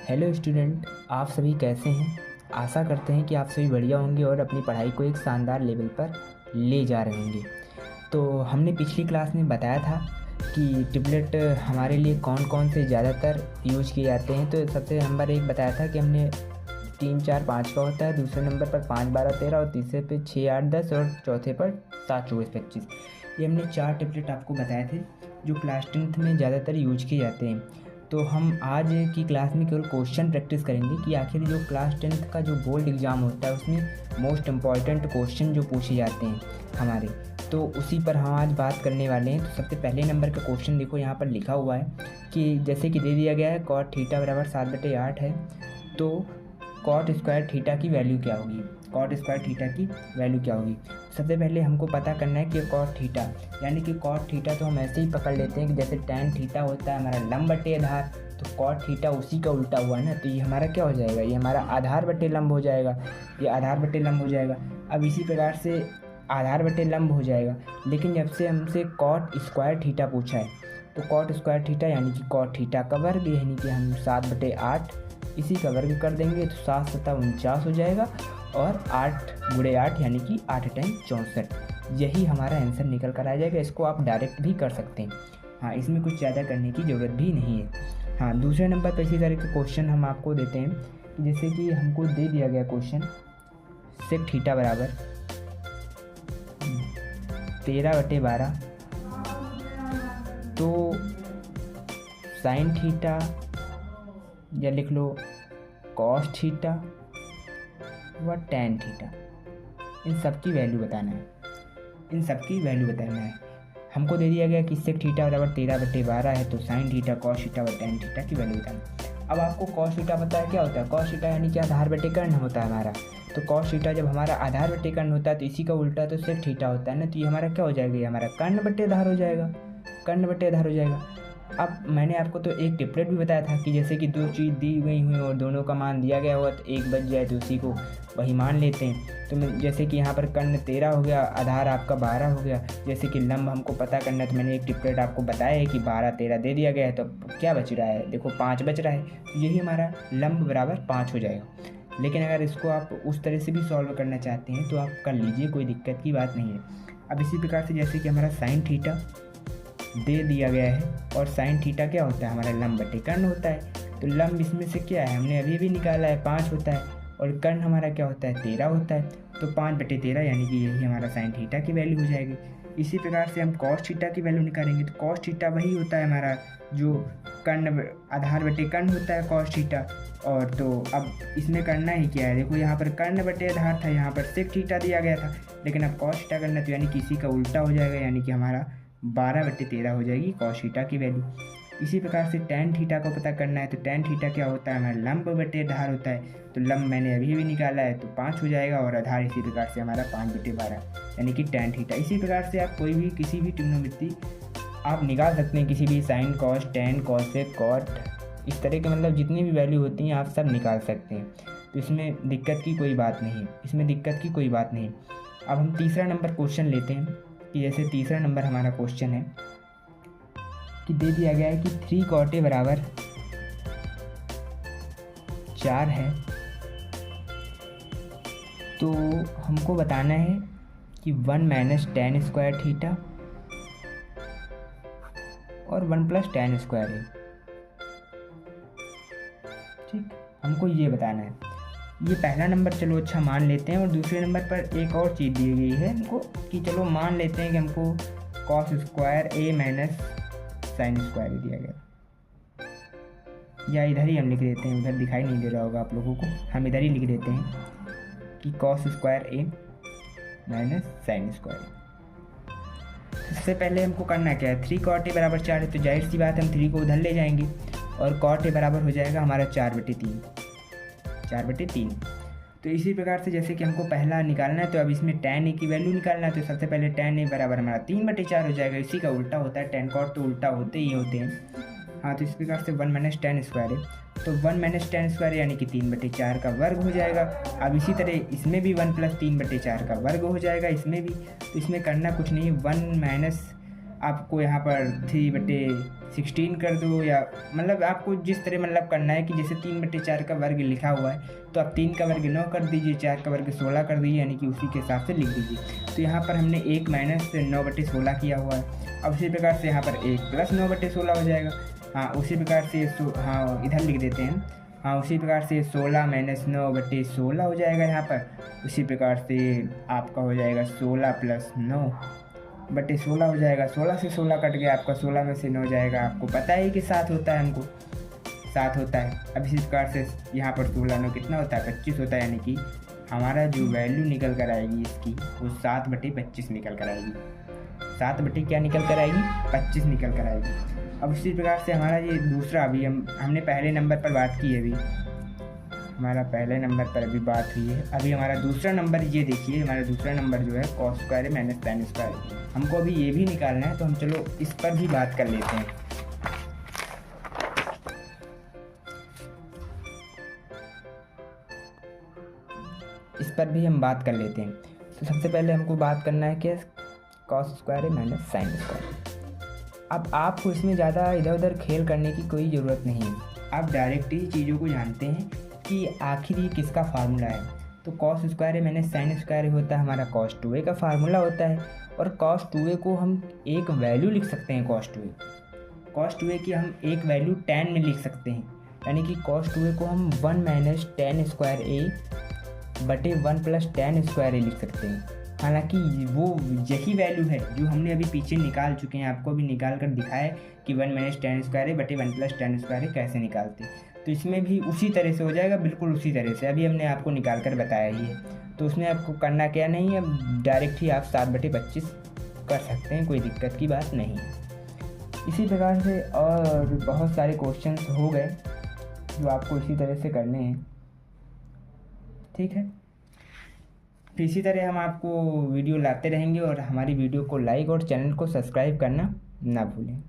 Hello student, आप सभी कैसे हैं। आशा करते हैं कि आप सभी बढ़िया होंगे और अपनी पढ़ाई को एक शानदार लेवल पर ले जा रहे होंगे। तो हमने पिछली क्लास में बताया था कि ट्रिपलेट हमारे लिए कौन कौन से ज़्यादातर यूज किए जाते हैं। तो सबसे नंबर 1 बताया था कि हमने 3, 4, 5 का होता है, दूसरे नंबर पर 5, 12, 13 और तीसरे पे 6, 8, 10 और चौथे पर 7, 24, 25। ये हमने 4 ट्रिपलेट आपको बताए थे जो क्लास 10th में ज़्यादातर यूज किए जाते हैं। तो हम आज की क्लास में केवल क्वेश्चन प्रैक्टिस करेंगे कि आखिर जो क्लास 10th का जो बोर्ड एग्ज़ाम होता है उसमें मोस्ट इम्पॉर्टेंट क्वेश्चन जो पूछे जाते हैं हमारे, तो उसी पर हम आज बात करने वाले हैं। तो सबसे पहले नंबर का क्वेश्चन देखो, यहाँ पर लिखा हुआ है कि जैसे कि दे दिया गया है cot थीटा बराबर 7/8 है, तो कॉट स्क्वायर थीटा की वैल्यू क्या होगी। कॉट स्क्वायर थीटा की वैल्यू क्या होगी। सबसे पहले हमको पता करना है कि कॉट थीटा यानी कि कॉट थीटा तो हम ऐसे ही पकड़ लेते हैं कि जैसे टैन थीटा होता है हमारा लंब बटे आधार, तो कॉट थीटा उसी का उल्टा हुआ ना, तो ये हमारा क्या हो जाएगा, ये हमारा आधार बटे लंब हो जाएगा, ये आधार बटे लंब हो जाएगा। अब इसी प्रकार से आधार बटे लंब हो जाएगा, लेकिन जब से हमसे कॉट स्क्वायर थीटा पूछा है तो कॉट स्क्वायर थीटा यानी कि कॉट थीटा का वर्ग यानी कि हम 7/8 इसी का वर्ग कर देंगे तो 7 सत्ता 49 हो जाएगा और 8 × 8 यानी कि 8 टाइम 64, यही हमारा आंसर निकल कर आ जाएगा। इसको आप डायरेक्ट भी कर सकते हैं, हाँ, इसमें कुछ ज़्यादा करने की ज़रूरत भी नहीं है। हाँ, दूसरे नंबर पर इसी तरह के क्वेश्चन हम आपको देते हैं कि जैसे कि हमको दे दिया गया क्वेश्चन सेक थीटा बराबर 13/12, तो साइन थीटा या लिख लो कॉस थीटा व टैन थीटा, इन सब की वैल्यू बताना है, इन सब की वैल्यू बताना है। हमको दे दिया गया कि सेक थीटा बराबर 13/12 है, तो साइन थीटा कॉस थीटा व टैन थीटा की वैल्यू बताना है। अब आपको कॉस थीटा पता है क्या होता है। कॉस थीटा यानी कि आधार बटे कर्ण होता है हमारा, तो कॉस थीटा जब हमारा आधार बटे कर्ण होता है तो इसी का उल्टा तो सेक थीटा होता है ना, तो ये हमारा क्या हो जाएगा, ये हमारा कर्ण बटे आधार हो जाएगा, कर्ण बटे आधार हो जाएगा। अब मैंने आपको तो एक ट्रिपलेट भी बताया था कि जैसे कि दो चीज़ दी गई हुई और दोनों का मान दिया गया हुआ तो एक बच जाए तो उसी को वही मान लेते हैं। तो मैं जैसे कि यहाँ पर कर्ण 13 हो गया, आधार आपका 12 हो गया। जैसे कि लंब हमको पता करना है तो मैंने एक ट्रिपलेट आपको बताया है कि 12, 13 दे दिया गया है, तो क्या बच रहा है, देखो 5 बच रहा है, तो यही हमारा लंब बराबर 5 हो जाएगा। लेकिन अगर इसको आप उस तरह से भी सॉल्व करना चाहते हैं तो आप कर लीजिए, कोई दिक्कत की बात नहीं है। अब इसी प्रकार से जैसे कि हमारा साइन थीटा दे दिया गया है और साइन थीटा क्या होता है, हमारा लंब बटे कर्ण होता है, तो लंब इसमें से क्या है, हमने अभी भी निकाला है 5 होता है और कर्ण हमारा क्या होता है 13 होता है, तो 5/13 यानी कि यही हमारा साइन थीटा की वैल्यू हो जाएगी। इसी प्रकार से हम कॉस थीटा की वैल्यू निकालेंगे, तो कॉस थीटा वही होता है हमारा जो कर्ण आधार बटे कर्ण होता है कॉस थीटा। और तो अब इसमें करना ही क्या है, देखो यहाँ पर कर्ण बटे आधार था, यहाँ पर सेक थीटा दिया गया था, लेकिन अब कॉस थीटा करना तो यानी कि इसी का उल्टा हो जाएगा, यानी कि हमारा 12/13 हो जाएगी कॉस थीटा की वैल्यू। इसी प्रकार से टैन थीटा को पता करना है, तो टैन थीटा क्या होता है, हमारा लंब बटे आधार होता है, तो लंब मैंने अभी भी निकाला है तो 5 हो जाएगा और आधार इसी प्रकार से हमारा 5/12 यानी कि टैन थीटा। इसी प्रकार से आप कोई भी किसी भी ट्रिग्नोमेट्री आप निकाल सकते हैं, किसी भी sine cos tan cosec cot, इस तरह के मतलब जितनी भी वैल्यू होती हैं आप सब निकाल सकते हैं, तो इसमें दिक्कत की कोई बात नहीं, इसमें दिक्कत की कोई बात नहीं। अब हम तीसरा नंबर क्वेश्चन लेते हैं कि जैसे तीसरा नंबर हमारा क्वेश्चन है कि दे दिया गया है कि 3 cot A बराबर 4 है, तो हमको बताना है कि 1 - tan स्क्वायर थीटा और 1 + tan स्क्वायर है, ठीक, हमको ये बताना है। ये पहला नंबर चलो अच्छा मान लेते हैं, और दूसरे नंबर पर एक और चीज़ दी गई है हमको कि चलो मान लेते हैं कि हमको cos square A - sine square दिया गया, या इधर ही हम लिख देते हैं, उधर दिखाई नहीं दे रहा होगा आप लोगों को, हम इधर ही लिख देते हैं कि cos square A - sine square. सबसे पहले हमको करना क्या है, 3 cot A बराबर 4 है, तो जाहिर सी बात है हम 3 को उधर ले जाएंगे और cot A बराबर हो जाएगा हमारा 4/3, 4/3। तो इसी प्रकार से जैसे कि हमको पहला निकालना है, तो अब इसमें tan A की वैल्यू निकालना है, तो सबसे पहले tan A बराबर हमारा 3/4 हो जाएगा, इसी का उल्टा होता है, tan cot तो उल्टा होते ही होते हैं। हाँ, तो इस प्रकार से 1 - tan स्क्वायर है, तो 1 - tan स्क्वायर यानी कि 3/4 का वर्ग हो जाएगा। अब इसी तरह इसमें भी 1 + 3/4 का वर्ग हो जाएगा, इसमें भी, तो इसमें करना कुछ नहीं, 1 - आपको यहाँ पर 3/16 कर दो, या मतलब आपको जिस तरह मतलब करना है कि जैसे 3/4 का वर्ग लिखा हुआ है तो आप 3 का वर्ग 9 कर दीजिए, 4 का वर्ग 16 कर दीजिए, यानी कि उसी के हिसाब से लिख दीजिए। तो यहाँ पर हमने 1 - 9/16 किया हुआ है। अब उसी प्रकार से यहाँ पर 1 + 9/16 हो जाएगा। हाँ, उसी प्रकार से हाँ इधर लिख देते हैं। हाँ, उसी प्रकार से 16 - 9/16 हो जाएगा यहाँ पर। उसी प्रकार से आपका हो जाएगा 16 + 9/16 हो जाएगा। 16 से 16 कट गया आपका, 16 में से 9 जाएगा। आपको पता है कि 7 होता है, हमको 7 होता है। अब इसी प्रकार से यहाँ पर 16 9 कितना होता है, 25 होता है, यानी कि हमारा जो वैल्यू निकल कर आएगी इसकी वो 7/25 निकल कर आएगी। 7 क्या निकल कर आएगी, 25 निकल कर आएगी। अब इसी प्रकार से हमारा ये दूसरा, अभी हमने पहले नंबर पर बात की है, अभी हमारा पहले नंबर पर अभी बात हुई है। अभी हमारा दूसरा नंबर ये देखिए, हमारा दूसरा नंबर जो है cos² - tan²। हमको अभी ये भी निकालना है, तो हम चलो इस पर भी बात कर लेते हैं। इस पर भी हम बात कर लेते हैं। तो सबसे पहले हमको बात करना है कि cos² - sin²। अब आपको इसमें ज़्यादा इधर उधर खेल करने की कोई ज़रूरत नहीं है, आप डायरेक्ट ही चीज़ों को जानते हैं कि आखिर ये किसका फार्मूला है। तो cos² - sin² होता है हमारा cos 2a का फार्मूला होता है, और cos 2a को हम एक वैल्यू लिख सकते हैं। cos 2a की हम एक वैल्यू tan में लिख सकते हैं, यानी कि cos 2a को हम 1 - tan²a/1 + tan²a लिख सकते हैं। हालांकि वो यही वैल्यू है जो हमने अभी पीछे निकाल चुके हैं, आपको अभी निकाल कर दिखाया कि 1 - tan²a/1 + tan² कैसे निकालते। तो इसमें भी उसी तरह से हो जाएगा, बिल्कुल उसी तरह से अभी हमने आपको निकाल कर बताया ही है। तो उसमें आपको करना क्या नहीं है, डायरेक्ट ही आप 7/25 कर सकते हैं, कोई दिक्कत की बात नहीं है। इसी प्रकार से और बहुत सारे क्वेश्चंस हो गए जो आपको इसी तरह से करने हैं, ठीक है। तो इसी तरह हम आपको वीडियो लाते रहेंगे, और हमारी वीडियो को लाइक और चैनल को सब्सक्राइब करना ना भूलें।